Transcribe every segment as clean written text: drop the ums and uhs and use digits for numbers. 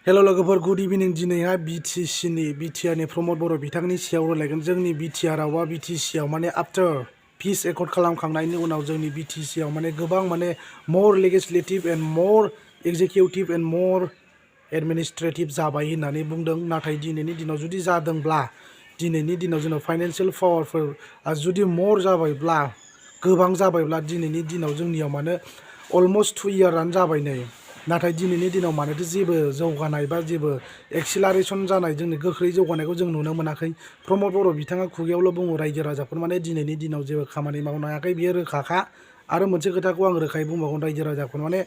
Hello लोगोफोर good इभिनिं दिनैहाय BTR नि प्रमद बर' बिथांनि सायाव रायलायगोन जोंनि BTR आव BTC आव माने आफ्टर पिस एकर्ड खालामखांनायनि उनाव जोंनि BTC आव माने गोबां माने more legislative and more executive and more administrative जाबाय होननानै बुंदों नाथाय दिनैनि दिनाव जुदि जादोंब्ला दिनैनि दिनाव जोंनाव फाइनान्शियेल पावारफोर जुदि मोर जाबायब्ला गोबां जाबायब्ला दिनैनि दिनाव जोंनियाव माने अलमोस्ट 2 इयारानो जाबाय नै नाथाय दिनैनि दिनाव मानोथो जेबो जौगानाय बा जेबो एक्सिलारेशन जानाय जोंनि गोख्रै जौगानायखौ जों नुनो मोनाखै प्रमद बर' बिथाङा खुगायावल' बुङो रायजो राजाफोर माने दिनैनि दिनाव जेबो खामानि मावनो हायाखै बियो रोखाखा आरो मोनसे खोथाखौ आं रोखायै बुंबावगोन रायजो राजाफोर माने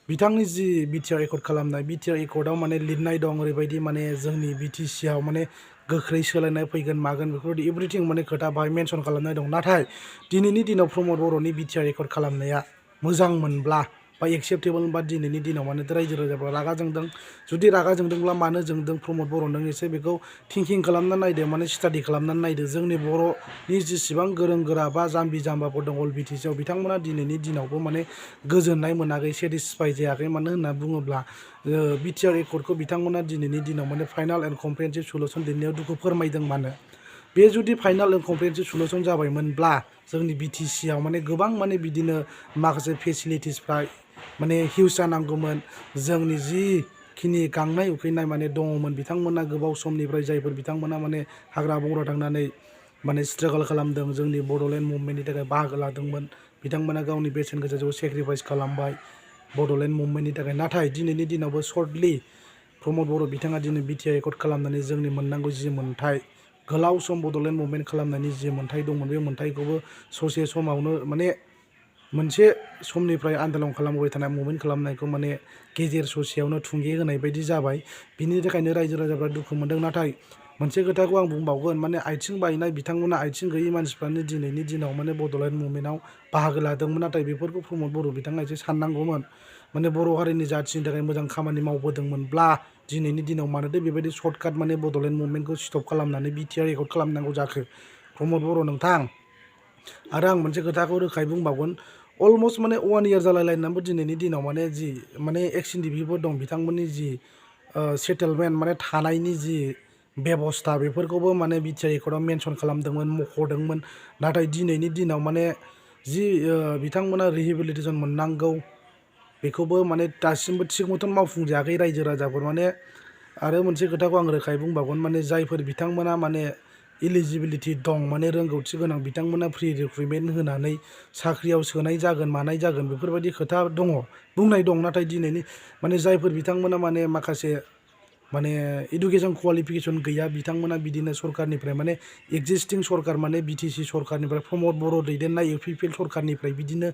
बिथांनि जि BTR एकर्ड खालामनाय BTR एकर्डआव माने लिरनाय दं ओरैबायदि माने जोंनि BTC आव माने गोख्रै सोलायनाय फैगोन मागोन बेफोरबायदि एभ्रिथिं माने खोथा बाहाय मेनसन खालामनाय दं नाथाय दिनैनि दिनाव प्रमद बर'नि BTR एकर्ड खालामनाया मोजां मोनब्ला बा एक्सेप्टेबल बा दिनैनि दिनाव माने रायजो राजाफ्रा रागा जोंदों जुदि रागा जोंदोंब्ला मानो जोंदों प्रमद बर' नों एसे बेखौ थिंकिं खालामना नायदो माने स्टाडि खालामनानै नायदो जोंनि बर'नि जेसेबां गोरों गोरा बा जाम्बि जाम्बाफोर दं अल BTC आव बिथांमोना दिनैनि दिनावबो माने गोजोननाय मोनाखै सेटिसफाइ जायाखै मानो होनना बुङोब्ला BTR एकर्डखौ बिथांमोना दिनैनि दिनाव माने फाइनाल एन्ड कमप्रिहेनसिभ सल्युसन दिन्नायाव दुखु फोरमायदों मानो बे जुदि फाइनाल एन्ड कमप्रिहेनसिभ सल्युसन जाबायमोनब्ला जोंनि BTC आव माने गोबां माने बिदिनो माखासे फेसिलिटिसफ्रा माने हिउज जानांगौमोन जोंनि जिखिनि गांनाय उखैनाय माने दङमोन बिथांमोना गोबाव समनिफ्राय जायफोर बिथांमोना माने हाग्रा बंग्रा थांनानै माने स्ट्रागल खालामदों जोंनि बड'लेण्ड मुभमेन्टनि थाखाय बाहागो लादोंमोन बिथांमोना गावनि बेसेन गोसा जिउखौ सेक्रिफाइस खालामबाय बड'लेण्ड मुभमेन्टनि थाखाय नाथाय दिनैनि दिनावबो सर्टलि प्रमद बर' बिथाङा दिनै BTR एकर्ड खालामनानै जोंनि मोननांगौ जि मोन्थाय गोलाव सम बड'लेण्ड मुभमेन्ट खालामनायनि जि मोन्थाय दंमोन बे मोन्थायखौबो ससे समावनो माने मोनसे समनिफ्राय आन्दोलन खालामबाय थानाय मुभमेन्ट खालामनायखौ माने गेजेर ससेयावनो थुंगे होनाय बायदि जाबाय बिनि थाखायनो रायजो राजाफ्रा दुखु मोनदों नाथाय मोनसे खोथाखौ आं बुंबावगोन माने आथिं बायनाय बिथांमोना आथिं गैयै मानसिफ्रानो दिनैनि दिनाव माने बड'लेण्ड मुभमेन्टआव बाहागो लादोंमोन नाथाय बेफोरखौ प्रमद बर' बिथाङा एसे साननांगौमोन माने बर' हारिनि जाथिनि थाखाय मोजां खामानि मावबोदोंमोनब्ला दिनैनि दिनाव मानोथो बेबायदि सर्टकाट माने बड'लेण्ड मुभमेन्टखौ स्टप खालामनानै BTR एकर्ड खालामनांगौ जाखो प्रमद बर' नोंथां आरो आं मोनसे खोथाखौ रोखायै बुंबावगोन अलमोस्ट माने 1 इयार जालायलायनानैबो दिनैनि दिनाव माने जि माने एक्स NDFB दं बिथांमोननि जि सेटेलमेन्ट माने थानायनि जि बेबस्था बेफोरखौबो माने BTR एकर्डआव मेनसन खालामदोंमोन मख'दोंमोन नाथाय दिनैनि दिनाव माने जि बिथांमोना रिहेबिलिटेसन मोननांगौ बेखौबो माने दासिमबो थिग मथन मावफुंजायाखै रायजो राजाफोर माने आरो मोनसे खोथाखौ आं रोखायै बुंबावगोन माने जायफोर बिथांमोना माने इलिजिबिलिटि दं माने रोंगौथि गोनां बिथांमोना प्रि रिक्रुटमेन्ट होनानै साख्रियाव सोनाय जागोन मानाय जागोन बेफोरबायदि खोथा दङ बुंनाय दं नाथाय दिनैनि माने जायफोर बिथांमोना माने माखासे माने इडुकेसन क्वालिफिकेसन गैया बिथांमोना बिदिनो सरकारनिफ्राय माने एक्जिस्टिं सरकार माने BTC सरकारनिफ्राय प्रमद बर' दैदेननाय UPPL सरकारनिफ्राय बिदिनो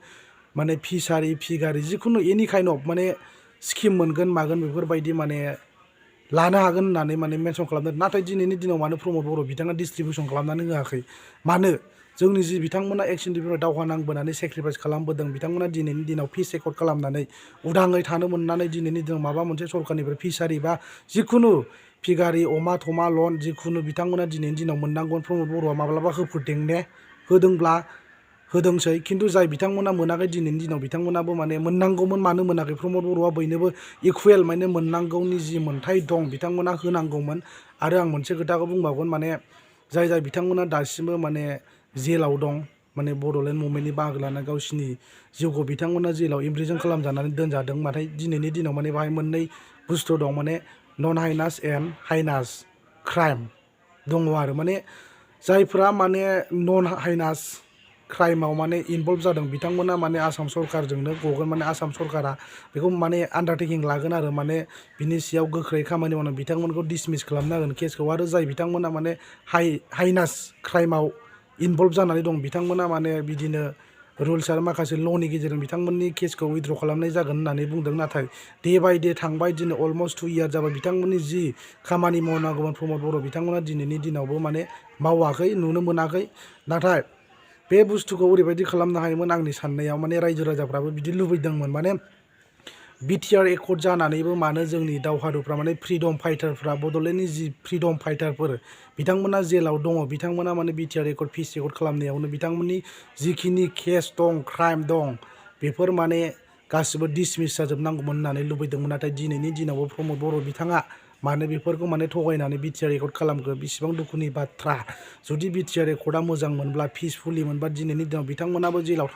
माने फिसारि फिगारि जिखुनु एनि काइन्ड अफ माने स्किम मोनगोन मागोन बेफोरबायदि माने लानो हागोन होननानै माने मेनसन खालामदों नाथाय दिनैनि दिनाव मानो प्रमद बर' बिथाङा डिस्ट्रिबिउसन खालामनानै होआखै मानो जोंनि जि बिथांमोना एक्स NDFB दावहा नांबोनानै सेक्रिफाइस खालामबोदों बिथांमोना दिनैनि दिनाव पिस एकर्ड खालामनानै उदाङै थानो मोननानै दिनैनि दिनाव माबा मोनसे सरकारनिफ्राय फिसारि बा जिखुनु फिगारि अमा थमा लन जिखुनु बिथांमोना दिनैनि दिनाव मोननांगौन प्रमद बर'आ माब्लाबा होफोरदों ने होदोंब्ला होदोंसै खिन्थु जाय बिथांमोना मोनाखै दिनैनि दिनाव बिथांमोनाबो माने मोननांगौमोन मानो मोनाखै प्रमद बर'आ बयनोबो इकुवेल माने मोननांगौनि जि मोन्थाय दं बिथांमोना होनांगौमोन आरो आं मोनसे खोथाखौ बुंबावगोन माने जाय बिथांमोना दासिमबो माने जेलाव दं माने बड'लेण्ड मुभमेन्टनि बाहागो लाना गावसिनि जिउखौ बिथांमोना जेलाव इमप्रिजन खालामजानानै दोनजादों नाथाय दिनैनि दिनाव माने बाहाय मोननै बुस्थु दं माने नन हाइनास एन्ड हाइनास क्राइम दङ आरो माने जायफ्रा माने नन हाइनास क्राइमाव माने इनभल्भ जादों बिथांमोना माने आसाम सरकारजोंनो गगोन माने आसाम सरकारा बेखौ माने आन्डारटेकिं लागोन आरो माने बिनि सायाव गोख्रै खामानि मावनानै बिथांमोनखौ डिसमिस खालामना होगोन केसखौ आरो जाय बिथांमोना माने हाइनास क्राइमाव इनभल्भ जानानै दं बिथांमोना माने बिदिनो रुल्स आरो माखासे ल'नि गेजेरजों बिथांमोननि केसखौ उइथ्र' खालामनाय जागोन होननानै बुंदों नाथाय डे बाय डे थांबाय दिनै अलमोस्ट 2 इयार जाबाय बिथांमोननि जि खामानि मावनांगौमोन प्रमद बर' बिथांमोना दिनैनि दिनावबो माने मावाखै नुनो मोनाखै नाथाय बे बुस्थुखौ ओरैबायदि खालामनो हायोमोन आंनि साननायाव माने रायजो राजाफ्राबो बिदि लुबैदोंमोन माने BTR एकर्ड जानानैबो मानो जोंनि दावहारुफ्रा माने फ्रिडम फाइटारफ्रा बड'लेण्डनि जि फ्रिडम फाइटारफोर बिथांमोना जेलाव दङ बिथांमोना माने BTR एकर्ड पिस एकर्ड खालामनायावनो बिथांमोननि जिखिनि केस दं क्राइम दं बेफोर माने गासिबो डिसमिस जाजोबनांगौमोन होननानै लुबैदोंमोन। नाथाय दिनैनि दिनावबो प्रमद बर' बिथाङा मानो बेफोरखौ माने थगायनानै BTR एकर्ड खालामखो बेसेबां दुखुनि बाथ्रा। जुदि BTR एकर्डआ मोजां मोनब्ला पिसफुलि मोनबा दिनैनि दिनाव बिथांमोनाबो जेलाव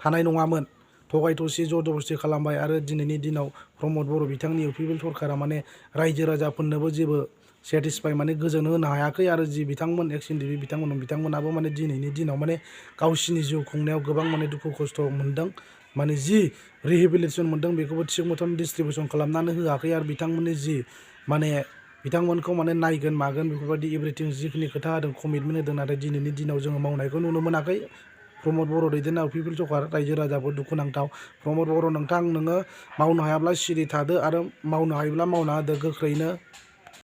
थानाय नङामोन। थगाय थसि जरदबस्ति खालामबाय आरो दिनैनि दिनाव प्रमद बर' बिथांनि UPPL सरकारा माने रायजो राजाफोरनोबो जेबो सेटिसफाइ माने गोजोन होनो हायाखै आरो जि बिथांमोन एक्स NDFB बिथांमोनाबो माने दिनैनि दिनाव माने गावसिनि जिउ खुंनायाव गोबां माने दुखु खस्थ' मोनदों। माने जि रिहेबिलिटेसन मोनदों बेखौबो थिग मथन डिस्ट्रिबिउसन खालामनानै होआखै आरो बिथांमोननि जि माने बिथांमोनखौ माने नायगोन मागोन बेफोरबायदि एभ्रिथिं जिखिनि खोथा होदों कमिटमेन्ट होदों नाथाय दिनैनि दिनाव जोङो मावनायखौ नुनो मोनाखै। प्रमद बर' दैदेननाय UPPL सरकार रायजो राजाफोर दुखुनांथाव। प्रमद बर' नोंथां नोङो मावनो हायाब्ला सिरि थादो आरो मावनो हायोब्ला मावना होदो गोख्रैनो